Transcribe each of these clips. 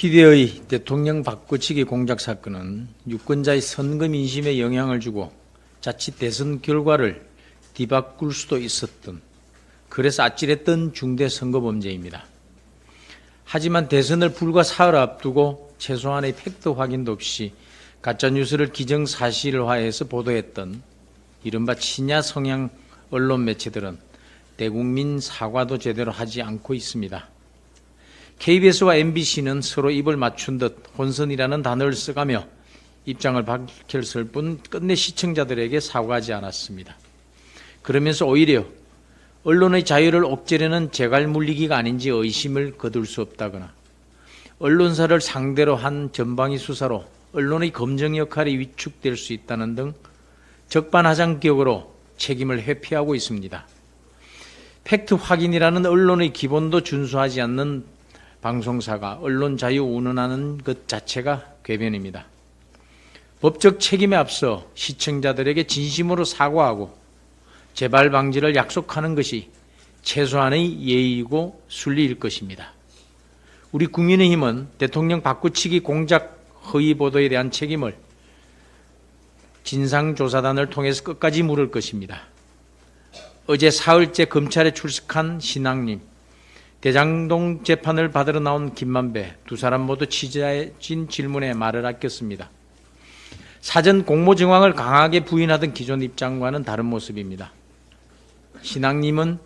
희대의 대통령 바꿔치기 공작 사건은 유권자의 선거 민심에 영향을 주고 자칫 대선 결과를 뒤바꿀 수도 있었던, 그래서 아찔했던 중대 선거범죄입니다. 하지만 대선을 불과 사흘 앞두고 최소한의 팩트 확인도 없이 가짜뉴스를 기정사실화해서 보도했던 이른바 친야 성향 언론 매체들은 대국민 사과도 제대로 하지 않고 있습니다. KBS와 MBC는 서로 입을 맞춘 듯 혼선이라는 단어를 써가며 입장을 밝혔을 뿐 끝내 시청자들에게 사과하지 않았습니다. 그러면서 오히려 언론의 자유를 옥죄려는 제갈 물리기가 아닌지 의심을 거둘 수 없다거나, 언론사를 상대로 한 전방위 수사로 언론의 검증 역할이 위축될 수 있다는 등 적반하장격으로 책임을 회피하고 있습니다. 팩트 확인이라는 언론의 기본도 준수하지 않는 방송사가 언론 자유 운운하는 것 자체가 궤변입니다. 법적 책임에 앞서 시청자들에게 진심으로 사과하고 재발 방지를 약속하는 것이 최소한의 예의이고 순리일 것입니다. 우리 국민의힘은 대통령 바꾸치기 공작 허위 보도에 대한 책임을 진상조사단을 통해서 끝까지 물을 것입니다. 어제 사흘째 검찰에 출석한 신앙님, 대장동 재판을 받으러 나온 김만배 두 사람 모두 취재진 질문에 말을 아꼈습니다. 사전 공모 정황을 강하게 부인하던 기존 입장과는 다른 모습입니다. 신앙님은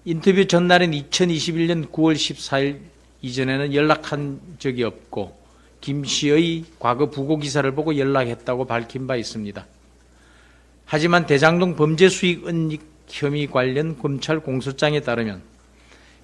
인터뷰 전날인 2021년 9월 14일 이전에는 연락한 적이 없고 김 씨의 과거 부고 기사를 보고 연락했다고 밝힌 바 있습니다. 하지만 대장동 범죄 수익 은닉 혐의 관련 검찰 공소장에 따르면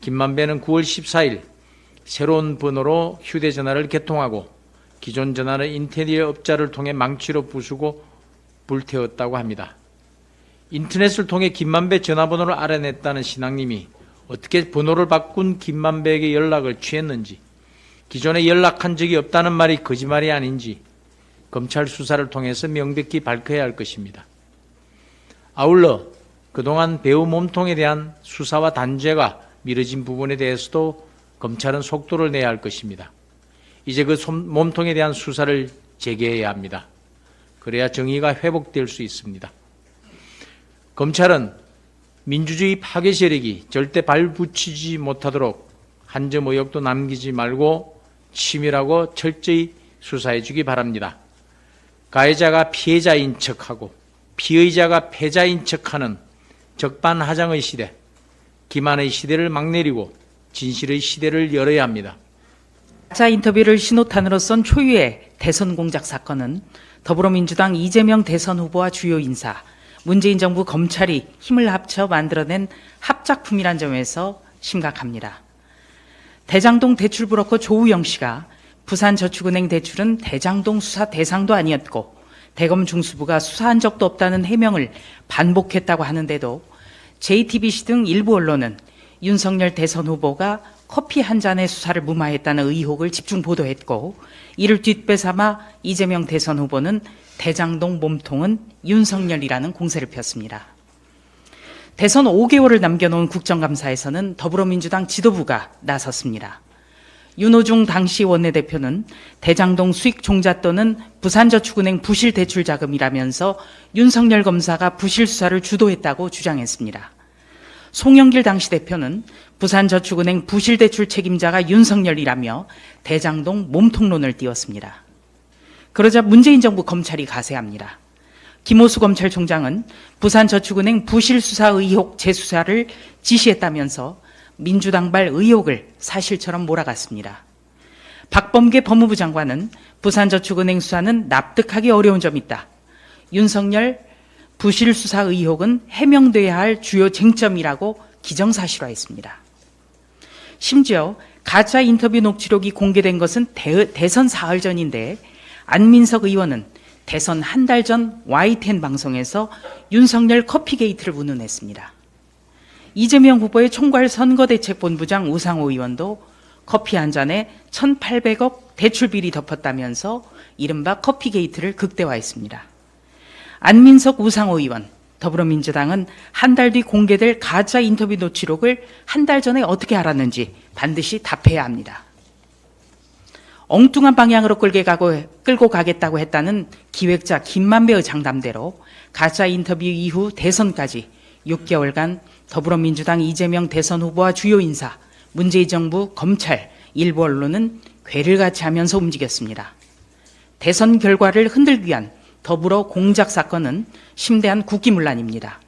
김만배는 9월 14일 새로운 번호로 휴대전화를 개통하고 기존 전화를 인테리어 업자를 통해 망치로 부수고 불태웠다고 합니다. 인터넷을 통해 김만배 전화번호를 알아냈다는 신앙님이 어떻게 번호를 바꾼 김만배에게 연락을 취했는지, 기존에 연락한 적이 없다는 말이 거짓말이 아닌지 검찰 수사를 통해서 명백히 밝혀야 할 것입니다. 아울러 그동안 배우 몸통에 대한 수사와 단죄가 미뤄진 부분에 대해서도 검찰은 속도를 내야 할 것입니다. 이제 그 몸통에 대한 수사를 재개해야 합니다. 그래야 정의가 회복될 수 있습니다. 검찰은 민주주의 파괴 세력이 절대 발붙이지 못하도록 한 점 의혹도 남기지 말고 치밀하고 철저히 수사해 주기 바랍니다. 가해자가 피해자인 척하고 피의자가 패자인 척하는 적반하장의 시대, 기만의 시대를 막내리고 진실의 시대를 열어야 합니다. 가짜 인터뷰를 신호탄으로 쏜 초유의 대선 공작 사건은 더불어민주당 이재명 대선 후보와 주요 인사, 문재인 정부 검찰이 힘을 합쳐 만들어낸 합작품이란 점에서 심각합니다. 대장동 대출 브로커 조우영 씨가 부산저축은행 대출은 대장동 수사 대상도 아니었고 대검 중수부가 수사한 적도 없다는 해명을 반복했다고 하는데도 JTBC 등 일부 언론은 윤석열 대선 후보가 커피 한 잔의 수사를 무마했다는 의혹을 집중 보도했고, 이를 뒷배삼아 이재명 대선 후보는 대장동 몸통은 윤석열이라는 공세를 폈습니다. 대선 5개월을 남겨놓은 국정감사에서는 더불어민주당 지도부가 나섰습니다. 윤호중 당시 원내대표는 대장동 수익 종잣돈은 부산저축은행 부실 대출 자금이라면서 윤석열 검사가 부실 수사를 주도했다고 주장했습니다. 송영길 당시 대표는 부산저축은행 부실 대출 책임자가 윤석열이라며 대장동 몸통론을 띄웠습니다. 그러자 문재인 정부 검찰이 가세합니다. 김호수 검찰총장은 부산저축은행 부실 수사 의혹 재수사를 지시했다면서 민주당발 의혹을 사실처럼 몰아갔습니다. 박범계 법무부 장관은 부산저축은행 수사는 납득하기 어려운 점이 있다. 윤석열 부실 수사 의혹은 해명돼야 할 주요 쟁점이라고 기정사실화했습니다. 심지어 가짜 인터뷰 녹취록이 공개된 것은 대선 사흘 전인데 안민석 의원은 대선 한 달 전 YTN 방송에서 윤석열 커피게이트를 운운했습니다. 이재명 후보의 총괄 선거대책본부장 우상호 의원도 커피 한 잔에 1,800억 대출 비리 덮었다면서 이른바 커피게이트를 극대화했습니다. 안민석 우상호 의원, 더불어민주당은 한 달 뒤 공개될 가짜 인터뷰 녹취록을 한 달 전에 어떻게 알았는지 반드시 답해야 합니다. 엉뚱한 방향으로 끌고 가겠다고 했다는 기획자 김만배의 장담대로 가짜 인터뷰 이후 대선까지 6개월간 더불어민주당 이재명 대선 후보와 주요 인사, 문재인 정부, 검찰, 일부 언론은 궤를 같이 하면서 움직였습니다. 대선 결과를 흔들기 위한 더불어 공작 사건은 심대한 국기문란입니다.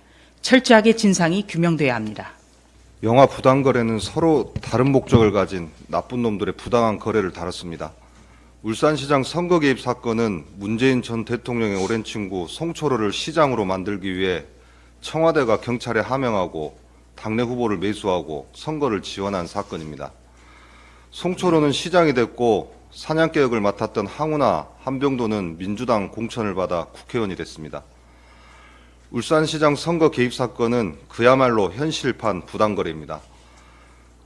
철저하게 진상이 규명돼야 합니다. 영화 부당거래는 서로 다른 목적을 가진 나쁜 놈들의 부당한 거래를 다뤘습니다. 울산시장 선거 개입 사건은 문재인 전 대통령의 오랜 친구 송철호를 시장으로 만들기 위해 청와대가 경찰에 하명하고 당내 후보를 매수하고 선거를 지원한 사건입니다. 송철호는 시장이 됐고 사냥개혁을 맡았던 항우나 한병도는 민주당 공천을 받아 국회의원이 됐습니다. 울산시장 선거 개입 사건은 그야말로 현실판 부당거래입니다.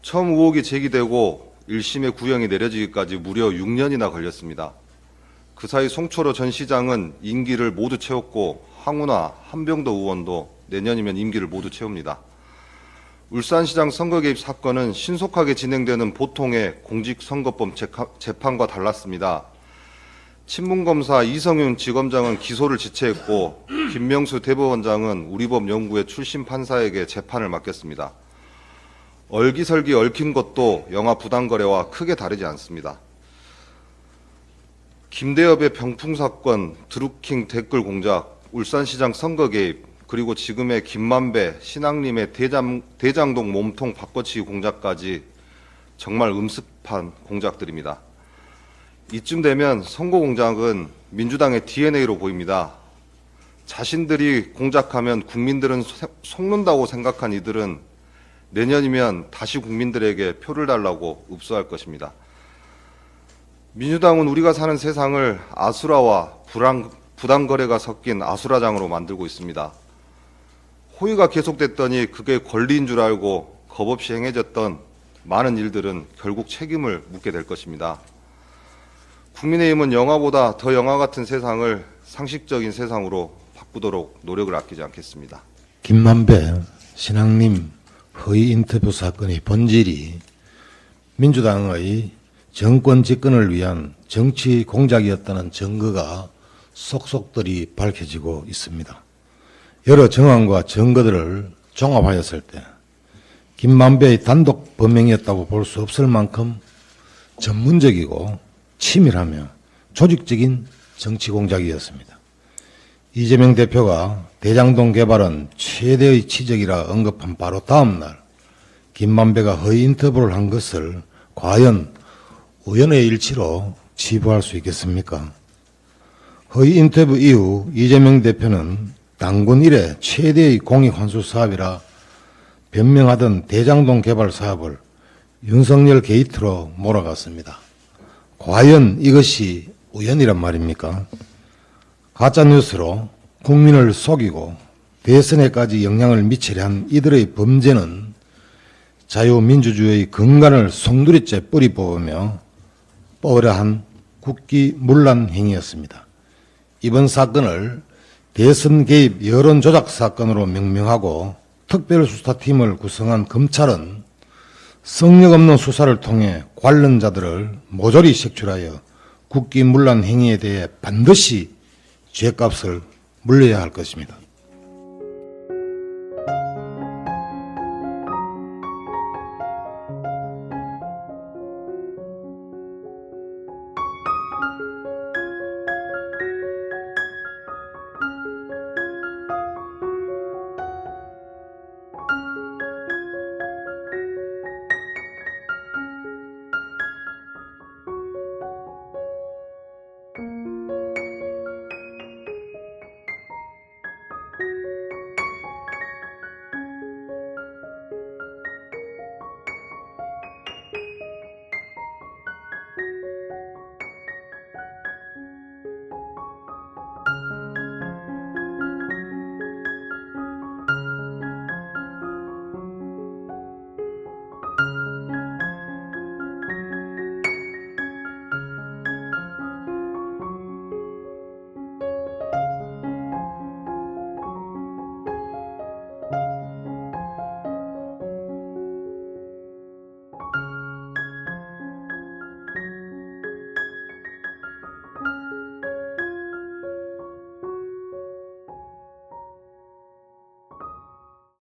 처음 의혹이 제기되고 1심의 구형이 내려지기까지 무려 6년이나 걸렸습니다. 그 사이 송철호 전 시장은 임기를 모두 채웠고 항우나 한병도 의원도 내년이면 임기를 모두 채웁니다. 울산시장 선거 개입 사건은 신속하게 진행되는 보통의 공직선거법 재판과 달랐습니다. 친문검사 이성윤 지검장은 기소를 지체했고 김명수 대법원장은 우리법 연구회 출신 판사에게 재판을 맡겼습니다. 얼기설기 얽힌 것도 영화 부당거래와 크게 다르지 않습니다. 김대엽의 병풍 사건, 드루킹 댓글 공작, 울산시장 선거 개입, 그리고 지금의 김만배, 신앙림의 대장동 몸통 바꿔치기 공작까지 정말 음습한 공작들입니다. 이쯤 되면 선거 공작은 민주당의 DNA로 보입니다. 자신들이 공작하면 국민들은 속는다고 생각한 이들은 내년이면 다시 국민들에게 표를 달라고 읍소할 것입니다. 민주당은 우리가 사는 세상을 아수라와 부당거래가 섞인 아수라장으로 만들고 있습니다. 호의가 계속됐더니 그게 권리인 줄 알고 겁없이 행해졌던 많은 일들은 결국 책임을 묻게 될 것입니다. 국민의힘은 영화보다 더 영화 같은 세상을 상식적인 세상으로 바꾸도록 노력을 아끼지 않겠습니다. 김만배, 신앙림 허위 인터뷰 사건의 본질이 민주당의 정권 집권을 위한 정치 공작이었다는 증거가 속속들이 밝혀지고 있습니다. 여러 정황과 증거들을 종합하였을 때 김만배의 단독 범행이었다고 볼 수 없을 만큼 전문적이고 치밀하며 조직적인 정치 공작이었습니다. 이재명 대표가 대장동 개발은 최대의 치적이라 언급한 바로 다음 날 김만배가 허위 인터뷰를 한 것을 과연 우연의 일치로 치부할 수 있겠습니까? 허위 인터뷰 이후 이재명 대표는 당군 이래 최대의 공익환수 사업이라 변명하던 대장동 개발 사업을 윤석열 게이트로 몰아갔습니다. 과연 이것이 우연이란 말입니까? 가짜뉴스로 국민을 속이고 대선에까지 영향을 미치려 한 이들의 범죄는 자유민주주의의 근간을 송두리째 뿌리 뽑으며 뻐려한 국기문란 행위였습니다. 이번 사건을 대선 개입 여론 조작 사건으로 명명하고 특별수사팀을 구성한 검찰은 성역 없는 수사를 통해 관련자들을 모조리 색출하여 국기문란 행위에 대해 반드시 죄값을 물려야 할 것입니다.